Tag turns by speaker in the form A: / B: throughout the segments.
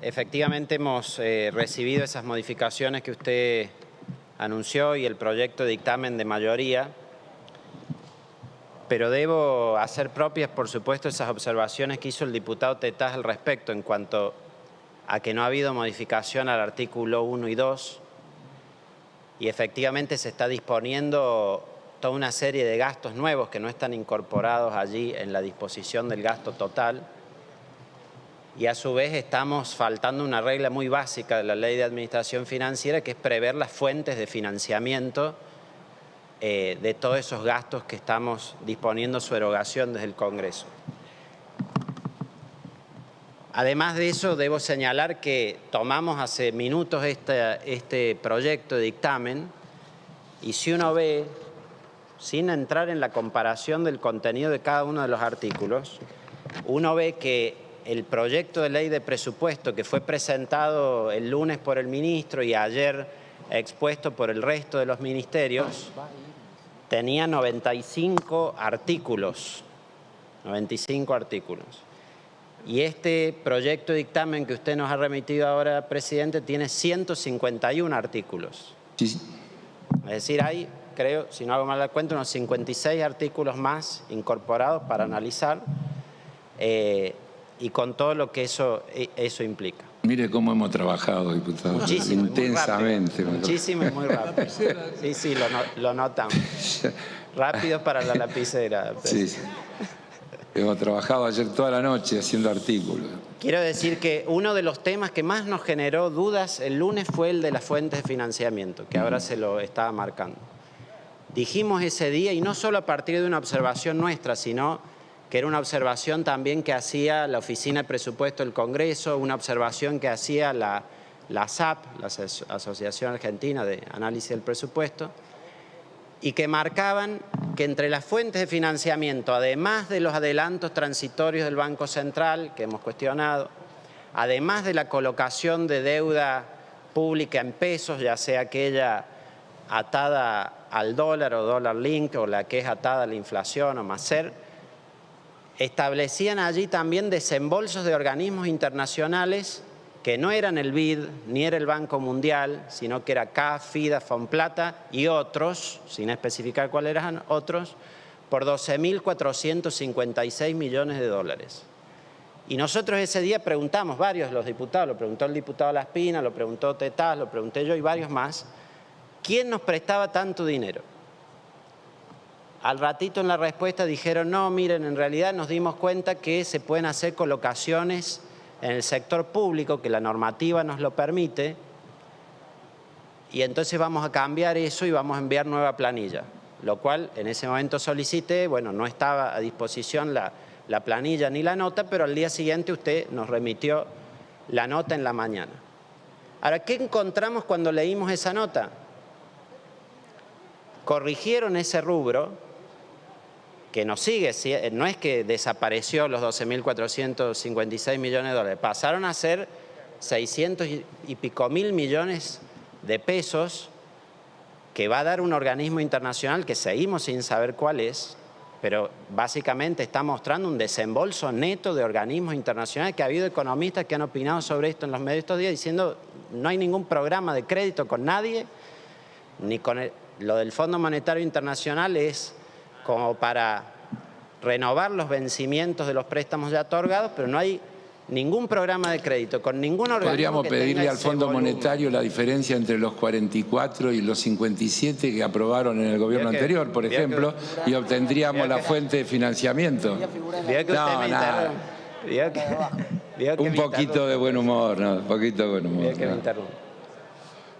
A: Efectivamente hemos recibido esas modificaciones que usted anunció y el proyecto de dictamen de mayoría, pero debo hacer propias, por supuesto, esas observaciones que hizo el diputado Tetaz al respecto en cuanto a que no ha habido modificación al artículo 1 y 2 y efectivamente se está disponiendo toda una serie de gastos nuevos que no están incorporados allí en la disposición del gasto total. Y a su vez estamos faltando una regla muy básica de la Ley de Administración Financiera, que es prever las fuentes de financiamiento de todos esos gastos que estamos disponiendo su erogación desde el Congreso. Además de eso, debo señalar que tomamos hace minutos este proyecto de dictamen y si uno ve, sin entrar en la comparación del contenido de cada uno de los artículos, uno ve que el proyecto de ley de presupuesto que fue presentado el lunes por el ministro y ayer expuesto por el resto de los ministerios tenía 95 artículos. 95 artículos. Y este proyecto de dictamen que usted nos ha remitido ahora, presidente, tiene 151 artículos.
B: Sí.
A: Es decir, hay, creo, si no hago mal la cuenta, unos 56 artículos más incorporados para analizar. Y con todo lo que eso implica.
B: Mire cómo hemos trabajado, diputado.
A: Muchísimo,
B: intensamente.
A: Muchísimo y muy rápido. Sí, lo notamos. Rápido para la lapicera.
B: Sí. Hemos trabajado ayer toda la noche haciendo artículos.
A: Quiero decir que uno de los temas que más nos generó dudas el lunes fue el de las fuentes de financiamiento, que ahora se lo estaba marcando. Dijimos ese día, y no solo a partir de una observación nuestra, sino que era una observación también que hacía la Oficina de Presupuesto del Congreso, una observación que hacía la ASAP, la Asociación Argentina de Análisis del Presupuesto, y que marcaban que entre las fuentes de financiamiento, además de los adelantos transitorios del Banco Central, que hemos cuestionado, además de la colocación de deuda pública en pesos, ya sea aquella atada al dólar o dólar link, o la que es atada a la inflación o MASER, establecían allí también desembolsos de organismos internacionales que no eran el BID ni era el Banco Mundial, sino que era CAF, FIDA, Fonplata y otros, sin especificar cuáles eran otros, por 12.456 millones de dólares. Y nosotros ese día preguntamos, varios de los diputados, lo preguntó el diputado Laspina, lo preguntó Tetaz, lo pregunté yo y varios más, ¿quién nos prestaba tanto dinero? Al ratito en la respuesta dijeron, no, miren, en realidad nos dimos cuenta que se pueden hacer colocaciones en el sector público, que la normativa nos lo permite, y entonces vamos a cambiar eso y vamos a enviar nueva planilla, lo cual en ese momento solicité, bueno, no estaba a disposición la planilla ni la nota, pero al día siguiente usted nos remitió la nota en la mañana. Ahora, ¿qué encontramos cuando leímos esa nota? Corrigieron ese rubro, que nos sigue, no es que desapareció los 12.456 millones de dólares, pasaron a ser 600 y pico mil millones de pesos que va a dar un organismo internacional que seguimos sin saber cuál es, pero básicamente está mostrando un desembolso neto de organismos internacionales, que ha habido economistas que han opinado sobre esto en los medios estos días diciendo no hay ningún programa de crédito con nadie, ni con lo del Fondo Monetario Internacional es como para renovar los vencimientos de los préstamos ya otorgados, pero no hay ningún programa de crédito con ningún organismo.
B: Podríamos pedirle al Fondo Monetario la diferencia entre los 44 y los 57 que aprobaron en el gobierno anterior, por ejemplo, y obtendríamos la fuente de financiamiento. Un poquito de buen humor, ¿no? Un poquito de buen humor.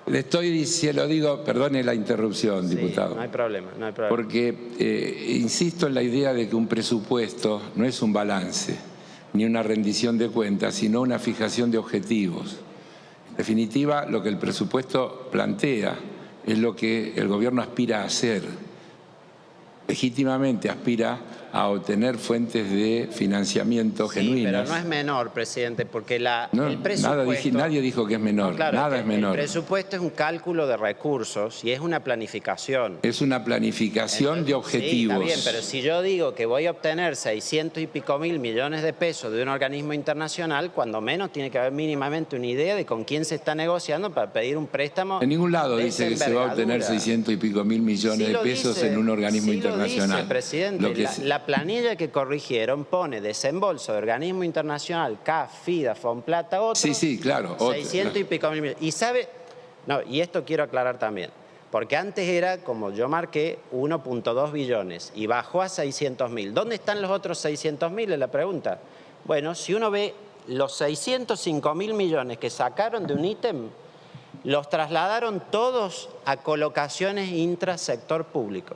B: Le estoy, se lo digo, perdone la interrupción, diputado.
A: Sí, no hay problema.
B: Porque insisto en la idea de que un presupuesto no es un balance, ni una rendición de cuentas, sino una fijación de objetivos. En definitiva, lo que el presupuesto plantea es lo que el gobierno aspira a hacer. Legítimamente aspira a obtener fuentes de financiamiento genuinas.
A: Pero no es menor, presidente, porque
B: No,
A: el presupuesto...
B: nadie dijo que es menor,
A: claro,
B: nada es menor.
A: El presupuesto es un cálculo de recursos y es una planificación.
B: Es una planificación de objetivos.
A: Sí, está bien, pero si yo digo que voy a obtener 600 y pico mil millones de pesos de un organismo internacional, cuando menos tiene que haber mínimamente una idea de con quién se está negociando para pedir un préstamo.
B: En ningún lado dice que se va a obtener 600 y pico mil millones de pesos en un organismo internacional.
A: Lo dice, presidente. La planilla que corrigieron pone desembolso de organismo internacional, CAF, FIDA, Fonplata, otros.
B: Sí, claro.
A: 600 y pico mil millones. Y sabe, no, y esto quiero aclarar también, porque antes era, como yo marqué, 1.2 billones y bajó a 600 mil. ¿Dónde están los otros 600 mil? Es la pregunta. Bueno, si uno ve los 605 mil millones que sacaron de un ítem, los trasladaron todos a colocaciones intrasector público.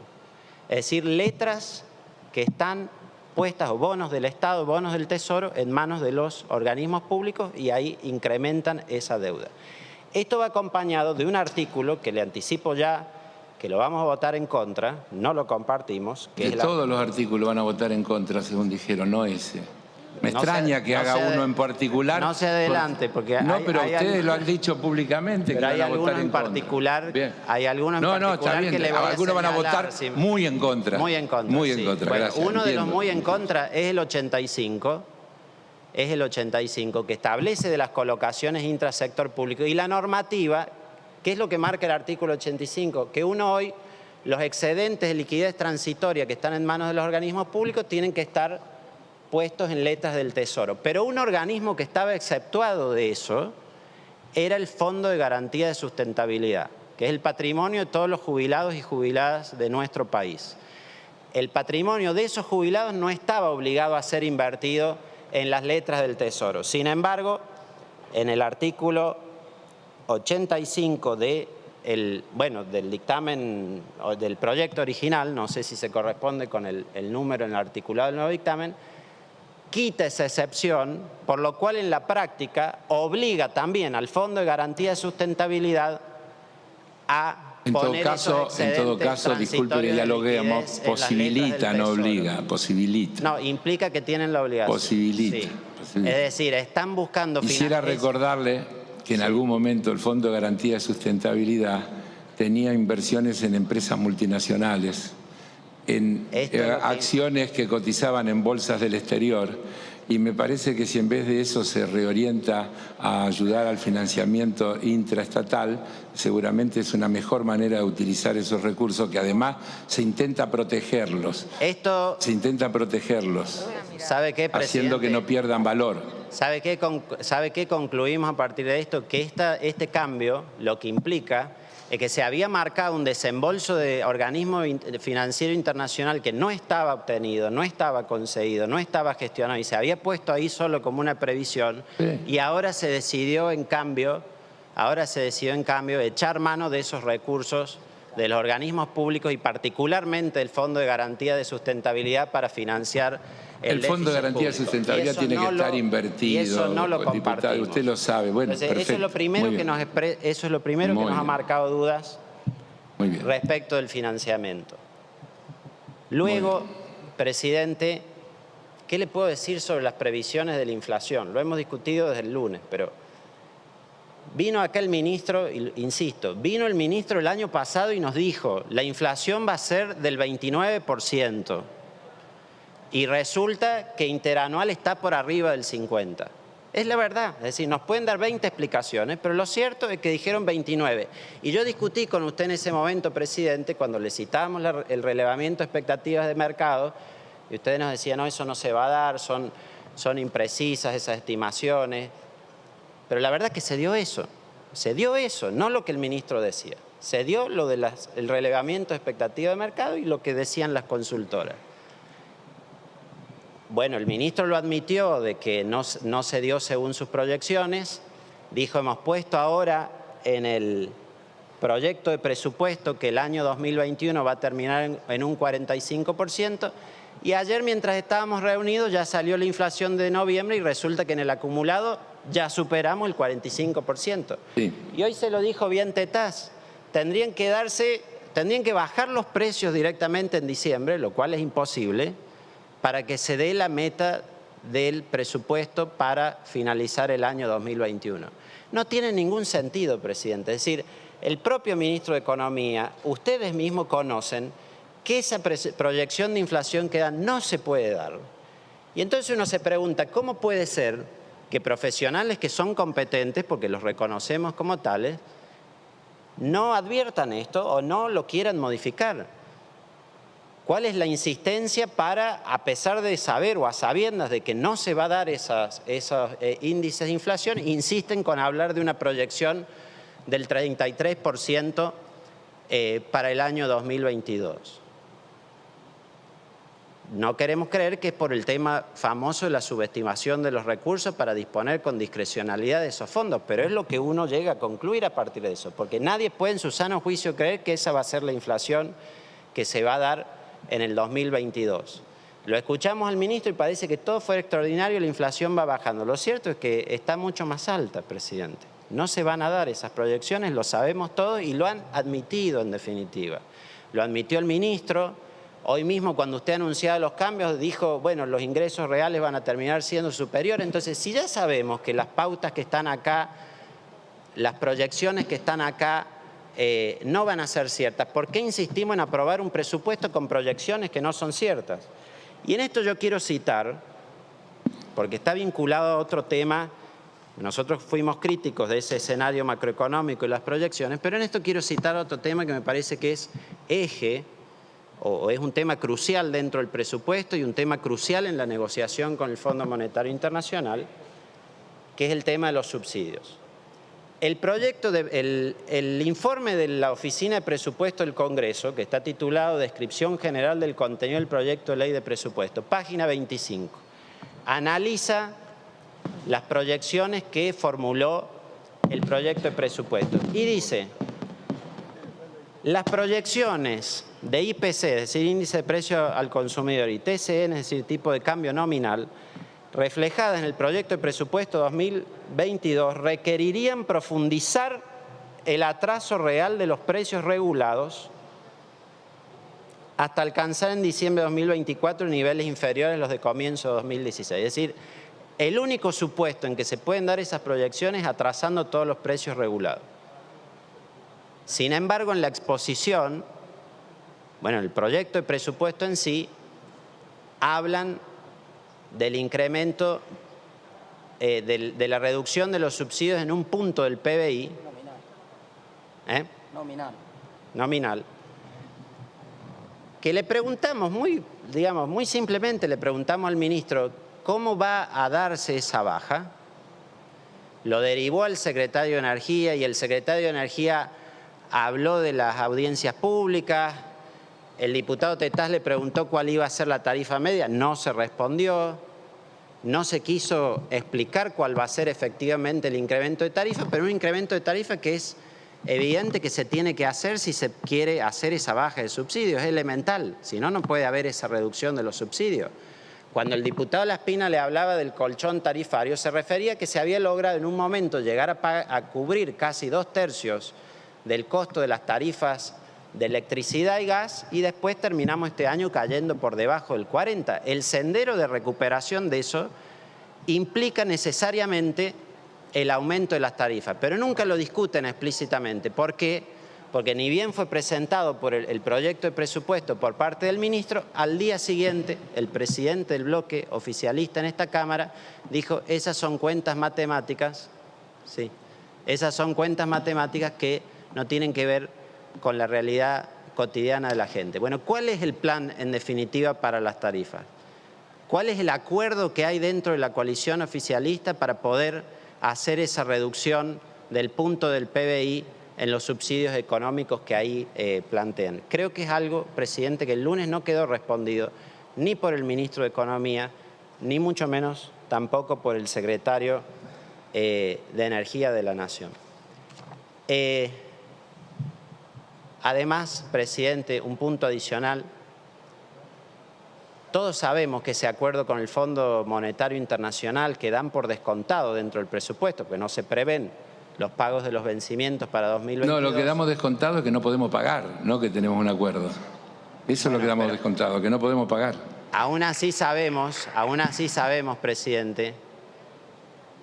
A: Es decir, letras que están puestas, o bonos del Estado, bonos del Tesoro, en manos de los organismos públicos y ahí incrementan esa deuda. Esto va acompañado de un artículo que le anticipo ya que lo vamos a votar en contra, no lo compartimos. Que
B: todos los artículos van a votar en contra, según dijeron, no ese. Me extraña que haga uno en particular.
A: No se adelante, porque
B: no, pero ustedes lo han dicho públicamente que van a votar en
A: particular.
B: Bien.
A: Hay algunos en particular
B: está bien.
A: Que le voy a
B: algunos van a votar muy en contra.
A: Muy en contra.
B: Muy en contra,
A: bueno,
B: gracias.
A: Uno de los muy en contra es el 85. Es el 85 que establece de las colocaciones intrasector público. Y la normativa, ¿qué es lo que marca el artículo 85? Que uno hoy, los excedentes de liquidez transitoria que están en manos de los organismos públicos tienen que estar puestos en letras del Tesoro. Pero un organismo que estaba exceptuado de eso era el Fondo de Garantía de Sustentabilidad, que es el patrimonio de todos los jubilados y jubiladas de nuestro país. El patrimonio de esos jubilados no estaba obligado a ser invertido en las letras del Tesoro. Sin embargo, en el artículo 85 del dictamen o del proyecto original, no sé si se corresponde con el número en el articulado del nuevo dictamen, quita esa excepción, por lo cual en la práctica obliga también al Fondo de Garantía de Sustentabilidad a poner
B: en todo caso, disculpe que dialoguemos, posibilita, no obliga, posibilita.
A: No, implica que tienen la obligación.
B: Posibilita.
A: Sí. Es decir, están buscando...
B: Quisiera recordarle que en algún momento el Fondo de Garantía de Sustentabilidad tenía inversiones en empresas multinacionales, en acciones que cotizaban en bolsas del exterior, y me parece que si en vez de eso se reorienta a ayudar al financiamiento intraestatal, seguramente es una mejor manera de utilizar esos recursos, que además se intenta protegerlos. Se intenta protegerlos.
A: ¿Sabe qué, presidente?
B: Haciendo que no pierdan valor.
A: ¿Sabe qué concluimos a partir de esto? Que este cambio lo que implica es que se había marcado un desembolso de organismo financiero internacional que no estaba obtenido, no estaba conseguido, no estaba gestionado y se había puesto ahí solo como una previsión. Sí. Y ahora se decidió en cambio echar mano de esos recursos de los organismos públicos y particularmente el Fondo de Garantía de Sustentabilidad para financiar el
B: Fondo de Garantía de Sustentabilidad tiene que estar invertido.
A: Y eso no lo compartimos.
B: Usted lo sabe. Bueno,
A: entonces, eso es lo primero que nos ha marcado dudas respecto del financiamiento. Luego, presidente, ¿qué le puedo decir sobre las previsiones de la inflación? Lo hemos discutido desde el lunes, pero vino acá el ministro, insisto, vino el ministro el año pasado y nos dijo, la inflación va a ser del 29%. Y resulta que interanual está por arriba del 50%. Es la verdad, es decir, nos pueden dar 20 explicaciones, pero lo cierto es que dijeron 29. Y yo discutí con usted en ese momento, presidente, cuando le citábamos el relevamiento de expectativas de mercado, y ustedes nos decían, no, eso no se va a dar, son imprecisas esas estimaciones. Pero la verdad es que se dio eso, no lo que el ministro decía. Se dio lo del relevamiento de expectativas de mercado y lo que decían las consultoras. Bueno, el ministro lo admitió de que no se dio según sus proyecciones. Dijo, hemos puesto ahora en el proyecto de presupuesto que el año 2021 va a terminar en un 45%. Y ayer, mientras estábamos reunidos, ya salió la inflación de noviembre y resulta que en el acumulado ya superamos el 45%. Sí. Y hoy se lo dijo bien Tetaz, tendrían que bajar los precios directamente en diciembre, lo cual es imposible, para que se dé la meta del presupuesto para finalizar el año 2021. No tiene ningún sentido, presidente. Es decir, el propio ministro de Economía, ustedes mismos conocen que esa proyección de inflación que dan no se puede dar. Y entonces uno se pregunta, ¿cómo puede ser que profesionales que son competentes, porque los reconocemos como tales, no adviertan esto o no lo quieran modificar? ¿Cuál es la insistencia para, a pesar de saber o a sabiendas de que no se va a dar esos índices de inflación, insisten con hablar de una proyección del 33% para el año 2022? No queremos creer que es por el tema famoso de la subestimación de los recursos para disponer con discrecionalidad de esos fondos, pero es lo que uno llega a concluir a partir de eso, porque nadie puede en su sano juicio creer que esa va a ser la inflación que se va a dar en el 2022. Lo escuchamos al ministro y parece que todo fue extraordinario y la inflación va bajando. Lo cierto es que está mucho más alta, presidente. No se van a dar esas proyecciones, lo sabemos todos y lo han admitido en definitiva. Lo admitió el ministro. Hoy mismo, cuando usted anunciaba los cambios, dijo, bueno, los ingresos reales van a terminar siendo superiores. Entonces, si ya sabemos que las pautas que están acá, las proyecciones que están acá, no van a ser ciertas, ¿por qué insistimos en aprobar un presupuesto con proyecciones que no son ciertas? Y en esto yo quiero citar, porque está vinculado a otro tema, nosotros fuimos críticos de ese escenario macroeconómico y las proyecciones, pero en esto quiero citar otro tema que me parece que es eje, o es un tema crucial dentro del presupuesto y un tema crucial en la negociación con el Fondo Monetario Internacional, que es el tema de los subsidios. El informe de la Oficina de Presupuesto del Congreso, que está titulado Descripción General del Contenido del Proyecto de Ley de Presupuesto, página 25, analiza las proyecciones que formuló el proyecto de presupuesto y dice: las proyecciones de IPC, es decir, índice de precio al consumidor, y TCN, es decir, tipo de cambio nominal, reflejadas en el proyecto de presupuesto 2022, requerirían profundizar el atraso real de los precios regulados hasta alcanzar en diciembre de 2024 niveles inferiores a los de comienzo de 2016. Es decir, el único supuesto en que se pueden dar esas proyecciones es atrasando todos los precios regulados. Sin embargo, en la exposición, bueno, el proyecto de presupuesto en sí, hablan del incremento, de la reducción de los subsidios en un punto del PBI.
C: Nominal.
A: Nominal. Que le preguntamos, muy simplemente le preguntamos al ministro, ¿cómo va a darse esa baja? Lo derivó al secretario de Energía y el secretario de Energía habló de las audiencias públicas. El diputado Tetaz le preguntó cuál iba a ser la tarifa media, no se respondió, no se quiso explicar cuál va a ser efectivamente el incremento de tarifa, pero un incremento de tarifa que es evidente que se tiene que hacer si se quiere hacer esa baja de subsidios, es elemental, si no, no puede haber esa reducción de los subsidios. Cuando el diputado Laspina le hablaba del colchón tarifario, se refería a que se había logrado en un momento llegar a cubrir casi 2/3 del costo de las tarifas de electricidad y gas y después terminamos este año cayendo por debajo del 40%. El sendero de recuperación de eso implica necesariamente el aumento de las tarifas, pero nunca lo discuten explícitamente. ¿Por qué? Porque ni bien fue presentado por el proyecto de presupuesto por parte del ministro, al día siguiente el presidente del bloque oficialista en esta Cámara dijo: esas son cuentas matemáticas, sí, esas son cuentas matemáticas que no tienen que ver con la realidad cotidiana de la gente. Bueno, ¿cuál es el plan en definitiva para las tarifas? ¿Cuál es el acuerdo que hay dentro de la coalición oficialista para poder hacer esa reducción del punto del PBI en los subsidios económicos que ahí plantean? Creo que es algo, presidente, que el lunes no quedó respondido ni por el ministro de Economía, ni mucho menos tampoco por el secretario de Energía de la Nación. Además, presidente, un punto adicional. Todos sabemos que ese acuerdo con el Fondo Monetario Internacional que dan por descontado dentro del presupuesto, porque no se prevén los pagos de los vencimientos para 2022.
B: No, lo que damos descontado es que no podemos pagar, no que tenemos un acuerdo. Eso es lo que damos descontado, que no podemos pagar.
A: Aún así sabemos, presidente,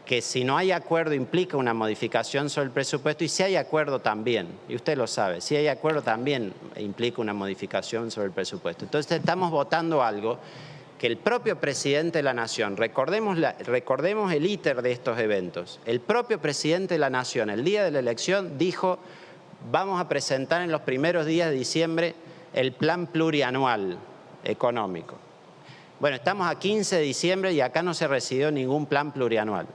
A: que si no hay acuerdo implica una modificación sobre el presupuesto, y si hay acuerdo también, y usted lo sabe, si hay acuerdo también implica una modificación sobre el presupuesto. Entonces estamos votando algo que el propio presidente de la Nación, recordemos el íter de estos eventos, el propio presidente de la Nación el día de la elección dijo: vamos a presentar en los primeros días de diciembre el plan plurianual económico. Bueno, estamos a 15 de diciembre y acá no se recibió ningún plan plurianual,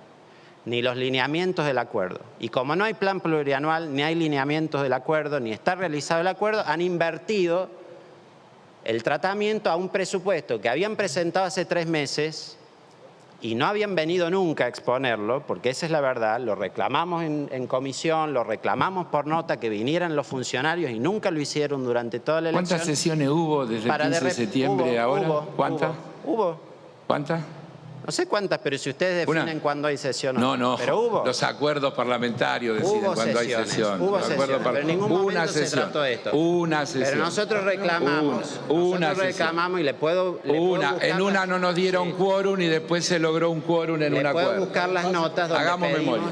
A: ni los lineamientos del acuerdo. Y como no hay plan plurianual, ni hay lineamientos del acuerdo, ni está realizado el acuerdo, han invertido el tratamiento a un presupuesto que habían presentado hace 3 meses y no habían venido nunca a exponerlo, porque esa es la verdad. Lo reclamamos en comisión, lo reclamamos por nota, que vinieran los funcionarios y nunca lo hicieron durante toda la elección.
B: ¿Cuántas sesiones hubo desde el 15 de septiembre ahora? ¿Cuántas?
A: Hubo.
B: ¿Cuántas?
A: No sé cuántas, pero si ustedes definen cuándo hay sesión o
B: no.
A: Pero hubo.
B: Los acuerdos parlamentarios deciden cuándo hay sesión.
A: Hubo sesiones, pero en ningún momento se trató de esto.
B: Una sesión.
A: Pero nosotros reclamamos. Y le puedo
B: en una no nos dieron quórum y después se logró un quórum en un acuerdo.
A: Le puedo buscar las notas donde
B: hagamos memoria.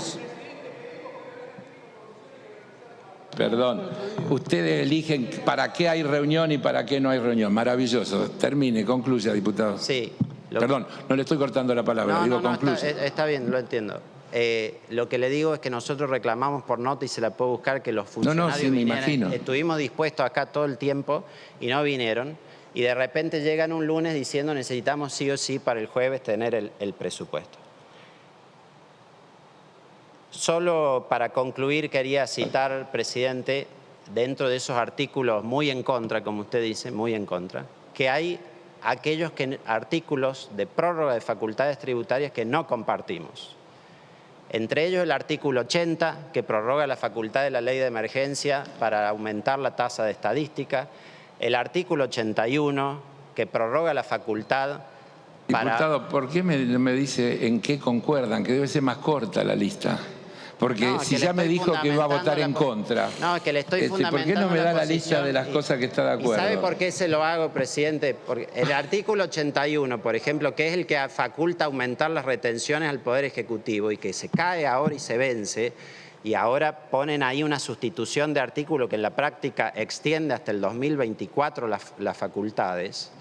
B: Perdón, ustedes eligen para qué hay reunión y para qué no hay reunión. Maravilloso. Termine, concluya, diputado.
A: Sí.
B: Perdón, no le estoy cortando la palabra, concluya.
A: Está bien, lo entiendo. Lo que le digo es que nosotros reclamamos por nota, y se la puedo buscar, que los funcionarios
B: me imagino.
A: Estuvimos dispuestos acá todo el tiempo y no vinieron. Y de repente llegan un lunes diciendo: necesitamos sí o sí para el jueves tener el presupuesto. Solo para concluir quería citar, presidente, dentro de esos artículos muy en contra, como usted dice, muy en contra, que hay aquellos artículos de prórroga de facultades tributarias que no compartimos. Entre ellos el artículo 80, que prorroga la facultad de la ley de emergencia para aumentar la tasa de estadística. El artículo 81, que prorroga la facultad para...
B: Diputado, ¿por qué me dice en qué concuerdan? Que debe ser más corta la lista. Porque
A: no,
B: si ya me dijo que iba a votar en contra.
A: No, es que le estoy fundamentando.
B: ¿Por qué no me da la lista de las cosas que está de acuerdo?
A: ¿Y sabe por qué se lo hago, presidente? Porque el artículo 81, por ejemplo, que es el que faculta aumentar las retenciones al Poder Ejecutivo y que se cae ahora y se vence, y ahora ponen ahí una sustitución de artículo que en la práctica extiende hasta el 2024 las facultades.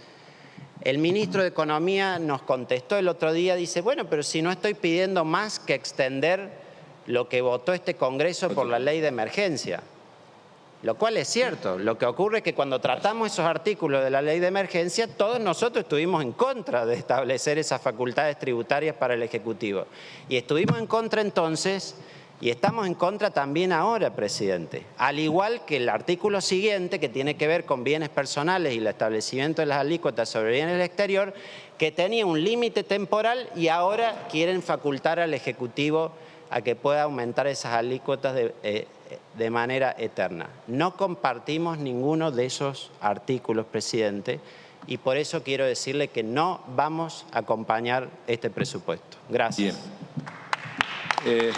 A: El ministro de Economía nos contestó el otro día, dice: bueno, pero si no estoy pidiendo más que extender lo que votó este Congreso por la ley de emergencia. Lo cual es cierto. Lo que ocurre es que cuando tratamos esos artículos de la ley de emergencia, todos nosotros estuvimos en contra de establecer esas facultades tributarias para el Ejecutivo. Y estuvimos en contra entonces, y estamos en contra también ahora, presidente. Al igual que el artículo siguiente, que tiene que ver con bienes personales y el establecimiento de las alícuotas sobre bienes del exterior, que tenía un límite temporal y ahora quieren facultar al Ejecutivo a que pueda aumentar esas alícuotas de manera eterna. No compartimos ninguno de esos artículos, presidente, y por eso quiero decirle que no vamos a acompañar este presupuesto. Gracias.
B: Bien.